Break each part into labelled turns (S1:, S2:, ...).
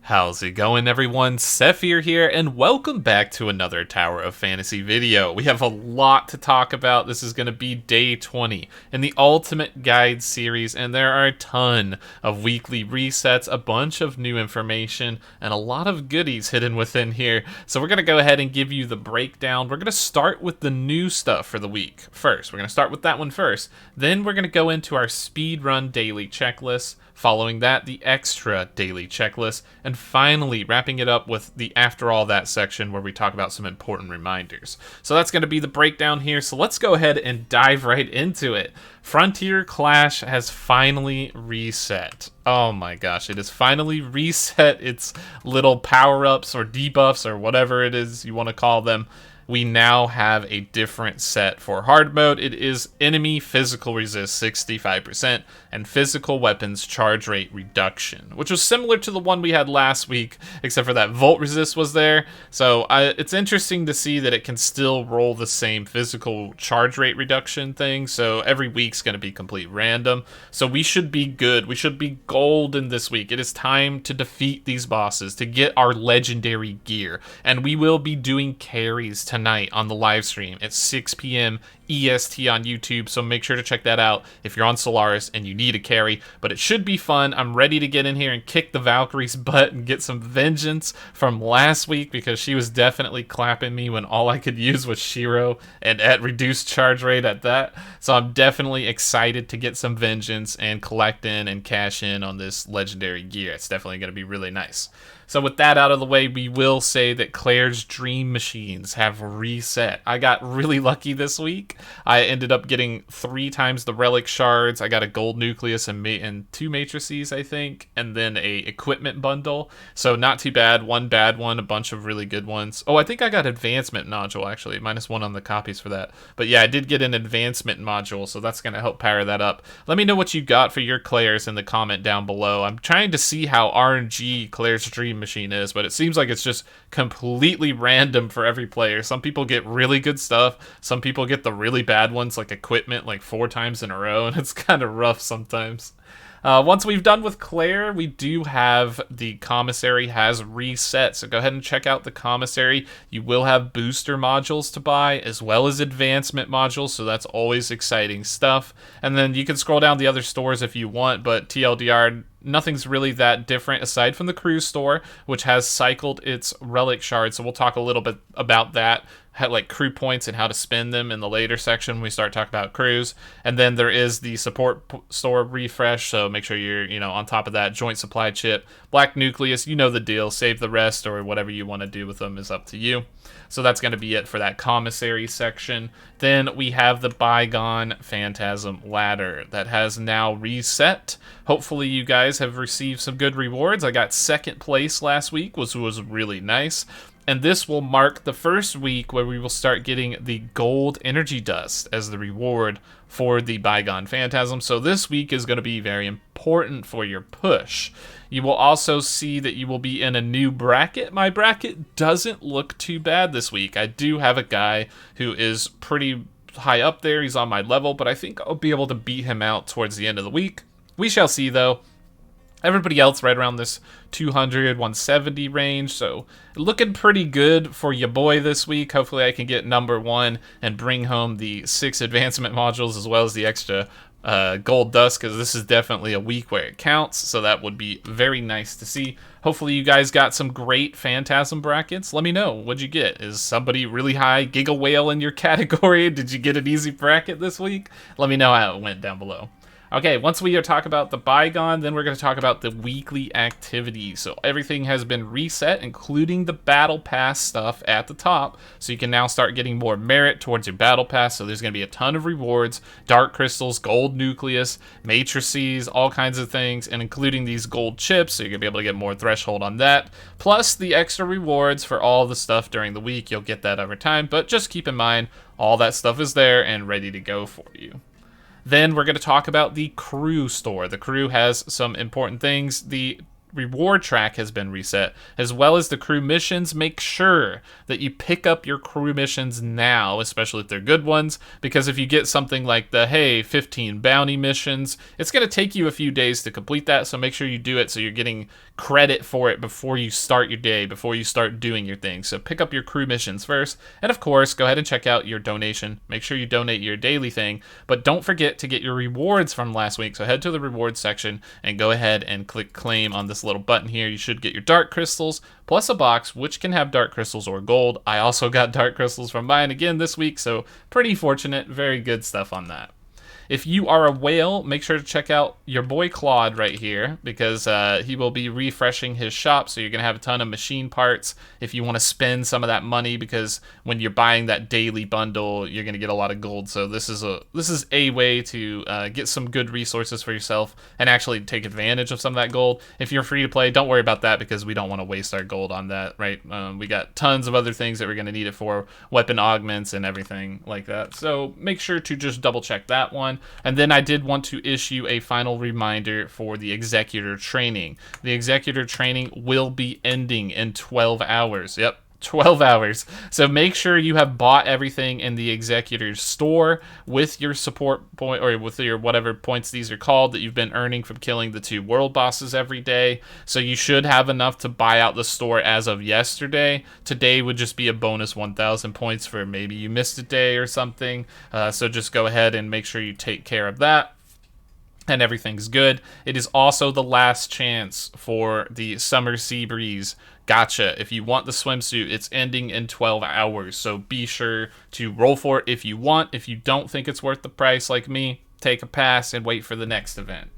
S1: How's it going, everyone? Sethphir here, and welcome back to another Tower of Fantasy video. We have a lot to talk about. This is going to be day 20 in the Ultimate Guide series, and there are a ton of weekly resets, a bunch of new information, and a lot of goodies hidden within here. So we're going to go ahead and give you the breakdown. We're going to start with the new stuff for the week first. We're going to start with that one first. Then we're going to go into our Speedrun daily checklist. Following that, the extra daily checklist, and finally wrapping it up with the after all that section where we talk about some important reminders. So that's going to be the breakdown here, so let's go ahead and dive right into it. Frontier Clash has finally reset. Oh my gosh, it has finally reset its little power-ups or debuffs or whatever it is you want to call them. We now have a different set for hard mode. It is enemy physical resist 65% and physical weapons charge rate reduction, which was similar to the one we had last week, except for that volt resist was there. So it's interesting to see that it can still roll the same physical charge rate reduction thing. So every week's going to be complete random. So we should be good. We should be golden this week. It is time to defeat these bosses, to get our legendary gear. And we will be doing carries tonight on the live stream at 6 p.m. EST on YouTube, so make sure to check that out if you're on Solaris and you need a carry. But it should be fun. I'm ready to get in here and kick the Valkyrie's butt and get some vengeance from last week, because she was definitely clapping me when all I could use was Shiro, and at reduced charge rate at that. So I'm definitely excited to get some vengeance and collect in and cash in on this legendary gear. It's definitely going to be really nice. So with that out of the way, we will say that Claire's Dream Machines have reset. I got really lucky this week. I ended up getting 3 times the relic shards. I got a gold nucleus and 2 matrices, I think, and then a equipment bundle. So not too bad. One bad one, a bunch of really good ones. Oh, I think I got advancement module, actually. -1 on the copies for that. But yeah, I did get an advancement module, so that's going to help power that up. Let me know what you got for your Claire's in the comment down below. I'm trying to see how RNG Claire's Dream Machine is, but it seems like it's just completely random for every player. Some people get really good stuff, some people get the really bad ones like equipment like 4 times in a row, and it's kind of rough sometimes. Once we've done with Claire, we do have the Commissary has reset, so go ahead and check out the Commissary. You will have booster modules to buy, as well as advancement modules, so that's always exciting stuff. And then you can scroll down the other stores if you want, but TLDR, nothing's really that different aside from the cruise store, which has cycled its relic shards, so we'll talk a little bit about that, like crew points and how to spend them in the later section when we start talking about crews. And then there is the support store refresh, so make sure you're on top of that. Joint supply chip, black nucleus, you know the deal. Save the rest, or whatever you want to do with them is up to you. So that's going to be it for that commissary section. Then we have the Bygone Phantasm ladder that has now reset. Hopefully you guys have received some good rewards. I got 2nd place last week, which was really nice. And this will mark the first week where we will start getting the gold energy dust as the reward for the Bygone Phantasm. So this week is going to be very important for your push. You will also see that you will be in a new bracket. My bracket doesn't look too bad this week. I do have a guy who is pretty high up there. He's on my level, but I think I'll be able to beat him out towards the end of the week. We shall see, though. Everybody else right around this 200, 170 range, so looking pretty good for your boy this week. Hopefully I can get number 1 and bring home the 6 advancement modules as well as the extra gold dust, because this is definitely a week where it counts, so that would be very nice to see. Hopefully you guys got some great Phantasm brackets. Let me know. What'd you get? Is somebody really high Giga Whale in your category? Did you get an easy bracket this week? Let me know how it went down below. Okay, once we talk about the Bygone, then we're going to talk about the weekly activities. So everything has been reset, including the Battle Pass stuff at the top. So you can now start getting more merit towards your Battle Pass. So there's going to be a ton of rewards, Dark Crystals, Gold Nucleus, Matrices, all kinds of things, and including these gold chips. So you're going to be able to get more threshold on that. Plus the extra rewards for all the stuff during the week. You'll get that over time, but just keep in mind, all that stuff is there and ready to go for you. Then we're going to talk about the crew store. The crew has some important things. The reward track has been reset, as well as the crew missions. Make sure that you pick up your crew missions now, especially if they're good ones, because if you get something like the, hey, 15 bounty missions, it's going to take you a few days to complete that, so make sure you do it so you're getting credit for it before you start your day, before you start doing your thing. So pick up your crew missions first, and of course, go ahead and check out your donation. Make sure you donate your daily thing, but don't forget to get your rewards from last week, so head to the rewards section and go ahead and click claim on this little button here. You should get your dark crystals plus a box which can have dark crystals or gold. I also got dark crystals from mine again this week, so pretty fortunate. Very good stuff on that. If you are a whale, make sure to check out your boy Claude right here, because he will be refreshing his shop, so you're going to have a ton of machine parts if you want to spend some of that money, because when you're buying that daily bundle, you're going to get a lot of gold. So this is a way to get some good resources for yourself and actually take advantage of some of that gold. If you're free to play, don't worry about that, because we don't want to waste our gold on that, right? We got tons of other things that we're going to need it for, weapon augments and everything like that. So make sure to just double check that one. And then I did want to issue a final reminder for the Executor training. The Executor training will be ending in 12 hours. Yep, 12 hours. So make sure you have bought everything in the Executor store with your support point, or with your whatever points these are called, that you've been earning from killing the 2 world bosses every day. So you should have enough to buy out the store as of yesterday. Today would just be a bonus 1,000 points for maybe you missed a day or something. So just go ahead and make sure you take care of that, and everything's good. It is also the last chance for the Summer Seabreeze Gotcha. If you want the swimsuit, it's ending in 12 hours, so be sure to roll for it if you want. If you don't think it's worth the price like me, take a pass and wait for the next event.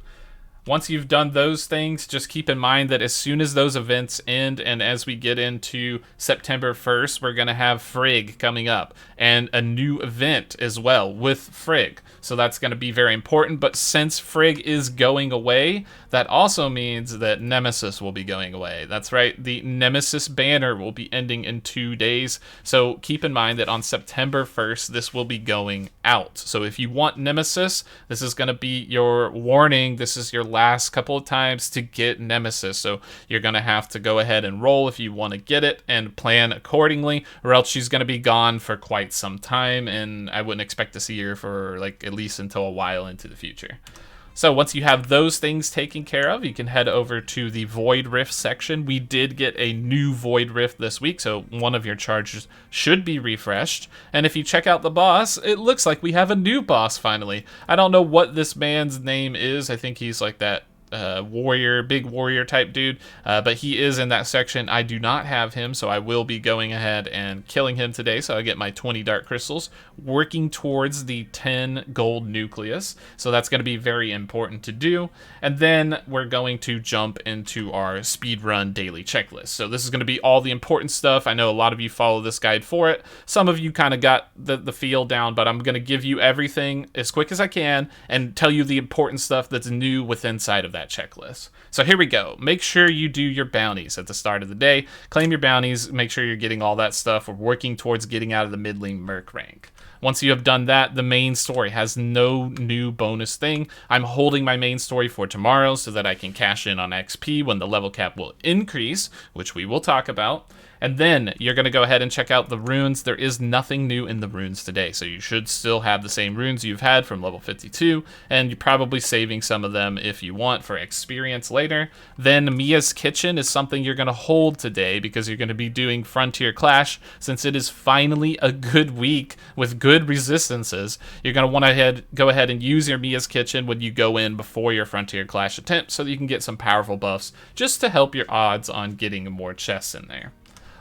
S1: Once you've done those things, just keep in mind that as soon as those events end, and as we get into September 1st, we're going to have Frigg coming up, and a new event as well with Frigg. So that's going to be very important, but since Frigg is going away, that also means that Nemesis will be going away. That's right, the Nemesis banner will be ending in 2 days, so keep in mind that on September 1st, this will be going out. So if you want Nemesis, this is going to be your warning. This is your last couple of times to get Nemesis, so you're going to have to go ahead and roll if you want to get it, and plan accordingly, or else she's going to be gone for quite some time, and I wouldn't expect to see her for like at least until a while into the future. So once you have those things taken care of, you can head over to the Void Rift section. We did get a new Void Rift this week, so one of your charges should be refreshed. And if you check out the boss, it looks like we have a new boss finally. I don't know what this man's name is. I think he's like that warrior, big warrior type dude, but he is in that section. I do not have him, so I will be going ahead and killing him today, so I get my 20 dark crystals, working towards the 10 gold nucleus, so that's going to be very important to do. And then we're going to jump into our speedrun daily checklist. So this is going to be all the important stuff. I know a lot of you follow this guide for it. Some of you kind of got the feel down, but I'm going to give you everything as quick as I can and tell you the important stuff that's new within inside of that checklist. So here we go. Make sure you do your bounties at the start of the day. Claim your bounties. Make sure you're getting all that stuff. We're working towards getting out of the middling merc rank. Once you have done that, the main story has no new bonus thing. I'm holding my main story for tomorrow so that I can cash in on XP when the level cap will increase, which we will talk about. And then you're going to go ahead and check out the runes. There is nothing new in the runes today, so you should still have the same runes you've had from level 52, and you're probably saving some of them if you want for experience later. Then Mia's Kitchen is something you're going to hold today because you're going to be doing Frontier Clash. Since it is finally a good week with good resistances, you're going to want to go ahead and use your Mia's Kitchen when you go in before your Frontier Clash attempt so that you can get some powerful buffs just to help your odds on getting more chests in there.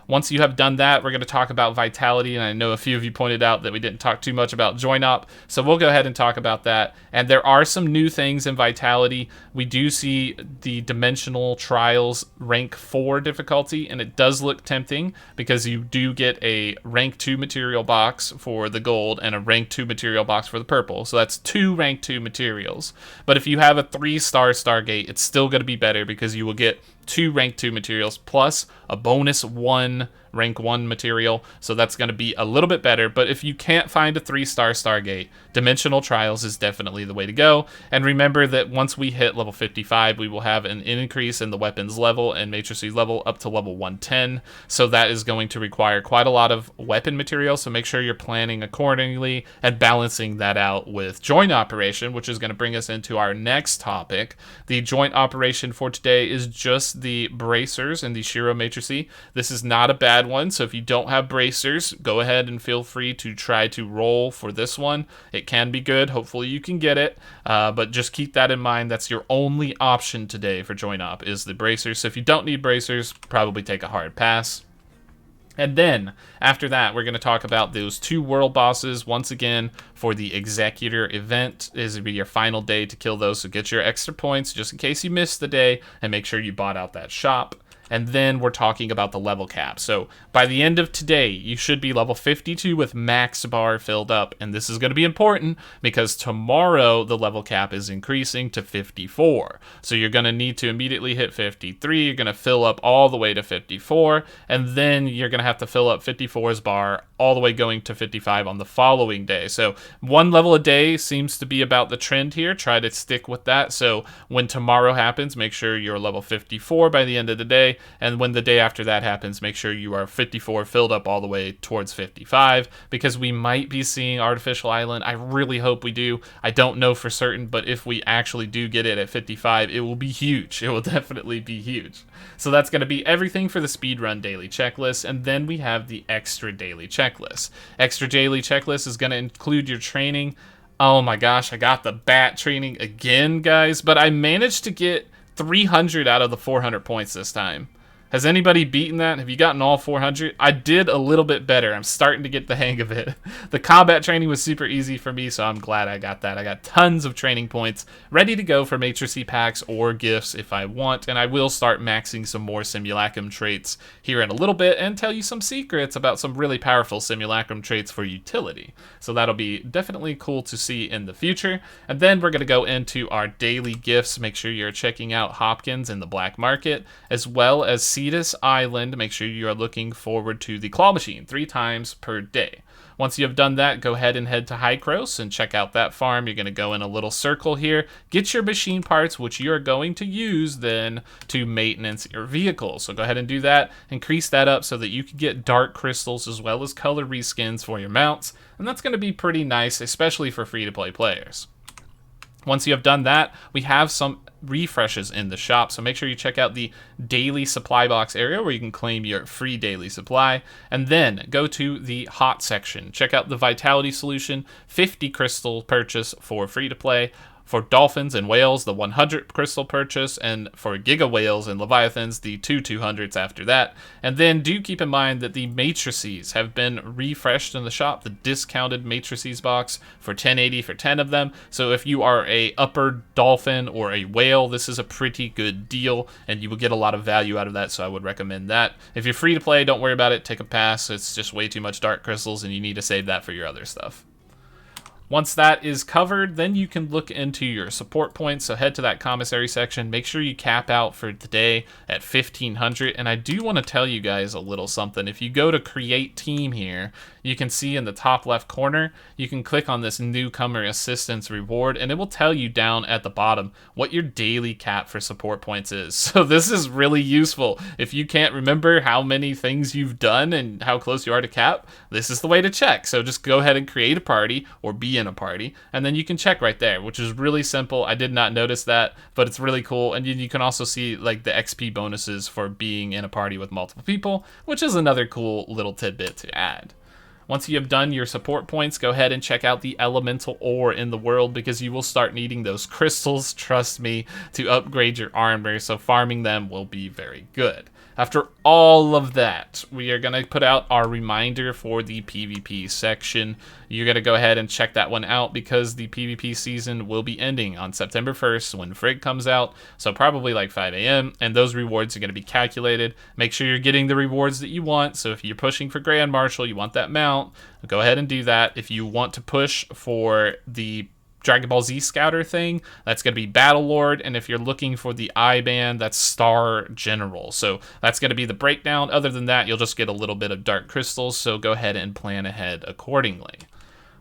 S1: Once you have done that, we're going to talk about Vitality, and I know a few of you pointed out that we didn't talk too much about Join Up, so we'll go ahead and talk about that. And there are some new things in Vitality. We do see the Dimensional Trials rank 4 difficulty, and it does look tempting because you do get a rank 2 material box for the gold and a rank 2 material box for the purple, so that's 2 rank 2 materials. But if you have a 3-star Stargate, it's still going to be better because you will get 2 rank 2 materials plus a bonus 1 1 rank 1 material, so that's going to be a little bit better. But if you can't find a 3-star Stargate, Dimensional Trials is definitely the way to go. And remember that once we hit level 55, we will have an increase in the weapons level and matrices level up to level 110, so that is going to require quite a lot of weapon material, so make sure you're planning accordingly and balancing that out with joint operation, which is going to bring us into our next topic. The joint operation for today is just the bracers and the Shiro matrice. This is not a bad one, so if you don't have bracers, go ahead and feel free to try to roll for this one. It can be good. Hopefully you can get it, but just keep that in mind. That's your only option today for joint op is the bracers. So if you don't need bracers, probably take a hard pass. And then, after that, we're going to talk about those 2 world bosses once again for the Executor event. This will be your final day to kill those, so get your extra points just in case you missed the day, and make sure you bought out that shop. And then we're talking about the level cap. So by the end of today, you should be level 52 with max bar filled up. And this is going to be important because tomorrow the level cap is increasing to 54. So you're going to need to immediately hit 53. You're going to fill up all the way to 54. And then you're going to have to fill up 54's bar all the way going to 55 on the following day. So 1 level a day seems to be about the trend here. Try to stick with that. So when tomorrow happens, make sure you're level 54 by the end of the day. And when the day after that happens, make sure you are 54 filled up all the way towards 55, because we might be seeing Artificial Island. I really hope we do. I don't know for certain, but if we actually do get it at 55, it will be huge. It will definitely be huge. So that's going to be everything for the Speedrun daily checklist, and then we have the extra daily checklist. Extra daily checklist is going to include your training. Oh my gosh, I got the bat training again, guys, but I managed to get 300 out of the 400 points this time. Has anybody beaten that? Have you gotten all 400? I did a little bit better. I'm starting to get the hang of it. The combat training was super easy for me, so I'm glad I got that. I got tons of training points ready to go for matrice packs or gifts if I want, and I will start maxing some more simulacrum traits here in a little bit and tell you some secrets about some really powerful simulacrum traits for utility. So that'll be definitely cool to see in the future. And then we're going to go into our daily gifts. Make sure you're checking out Hopkins in the black market, as well as Cetus Island. Make sure you are looking forward to the claw machine 3 times per day. Once you have done that, go ahead and head to Hykros and check out that farm. You're going to go in a little circle here, get your machine parts, which you are going to use then to maintenance your vehicle. So go ahead and do that, increase that up so that you can get dark crystals as well as color reskins for your mounts, and that's going to be pretty nice, especially for free-to-play players. Once you have done that, we have some refreshes in the shop, so make sure you check out the daily supply box area where you can claim your free daily supply, and then go to the hot section. Check out the vitality solution, 50 crystal purchase for free to play. For dolphins and whales, the 100 crystal purchase, and for giga whales and leviathans, the 200s after that. And then do keep in mind that the matrices have been refreshed in the shop, the discounted matrices box for 1080 for 10 of them. So if you are a upper dolphin or a whale, this is a pretty good deal, and you will get a lot of value out of that, so I would recommend that. If you're free to play, don't worry about it, take a pass. It's just way too much dark crystals, and you need to save that for your other stuff. Once that is covered, then you can look into your support points. So head to that commissary section. Make sure you cap out for today at 1500. And I do want to tell you guys a little something. If you go to create team here, you can see in the top left corner, you can click on this newcomer assistance reward, and it will tell you down at the bottom what your daily cap for support points is. So this is really useful. If you can't remember how many things you've done and how close you are to cap, this is the way to check. So just go ahead and create a party or be in a party, and then you can check right there, which is really simple. I did not notice that, but it's really cool. And you can also see like the XP bonuses for being in a party with multiple people, which is another cool little tidbit to add. Once you have done your support points, go ahead and check out the elemental ore in the world, because you will start needing those crystals, trust me, to upgrade your armor, so farming them will be very good. After all of that, we are going to put out our reminder for the PvP section. You're going to go ahead and check that one out, because the PvP season will be ending on September 1st when Frigg comes out, so probably like 5 a.m., and those rewards are going to be calculated. Make sure you're getting the rewards that you want, so if you're pushing for Grand Marshal, you want that mount, go ahead and do that. If you want to push for the Dragon Ball Z Scouter thing, that's going to be Battle Lord, and if you're looking for the I band, that's Star General. So that's going to be the breakdown. Other than that, you'll just get a little bit of Dark Crystals, so go ahead and plan ahead accordingly.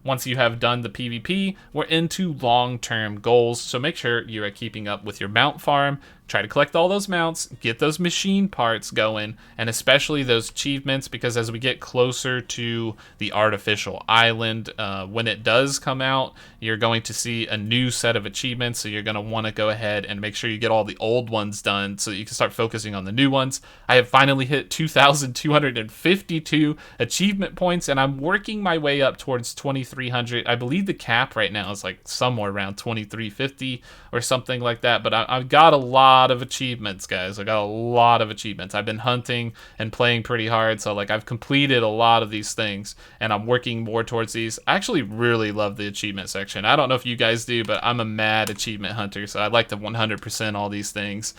S1: Once you have done the PvP, we're into long-term goals, so make sure you are keeping up with your mount farm. Try to collect all those mounts, get those machine parts going, and especially those achievements, because as we get closer to the artificial island, when it does come out, you're going to see a new set of achievements, so you're going to want to go ahead and make sure you get all the old ones done so that you can start focusing on the new ones. I have finally hit 2,252 achievement points, and I'm working my way up towards 2,300. I believe the cap right now is like somewhere around 2,350 or something like that, but I've got a lot of achievements, guys. I got a lot of achievements. I've been hunting and playing pretty hard, so like I've completed a lot of these things, and I'm working more towards these. I actually really love the achievement section. I don't know if you guys do, but I'm a mad achievement hunter, so I like to 100% all these things.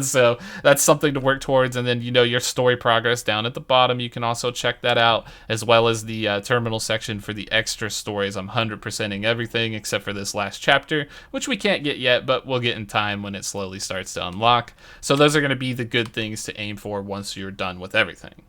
S1: So that's something to work towards. And then, you know, your story progress down at the bottom, you can also check that out, as well as the terminal section for the extra stories. I'm 100%ing everything except for this last chapter, which we can't get yet, but we'll get in time when it slowly starts to unlock. So those are going to be the good things to aim for once you're done with everything.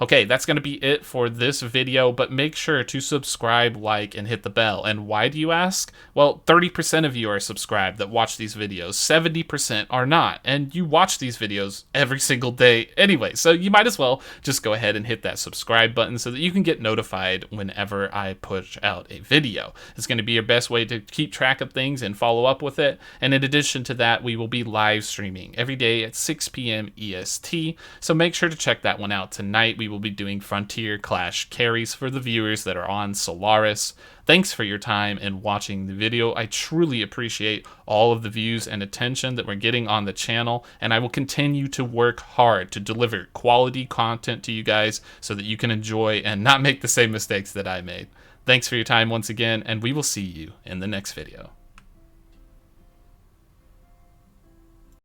S1: Okay, that's going to be it for this video, but make sure to subscribe, like, and hit the bell. And why do you ask? Well, 30% of you are subscribed that watch these videos, 70% are not, and you watch these videos every single day anyway, so you might as well just go ahead and hit that subscribe button so that you can get notified whenever I push out a video. It's going to be your best way to keep track of things and follow up with it, and in addition to that, we will be live streaming every day at 6 p.m. EST, so make sure to check that one out tonight. We will be doing Frontier Clash carries for the viewers that are on Solaris. Thanks for your time and watching the video. I truly appreciate all of the views and attention that we're getting on the channel, and I will continue to work hard to deliver quality content to you guys so that you can enjoy and not make the same mistakes that I made. Thanks for your time once again, and we will see you in the next video.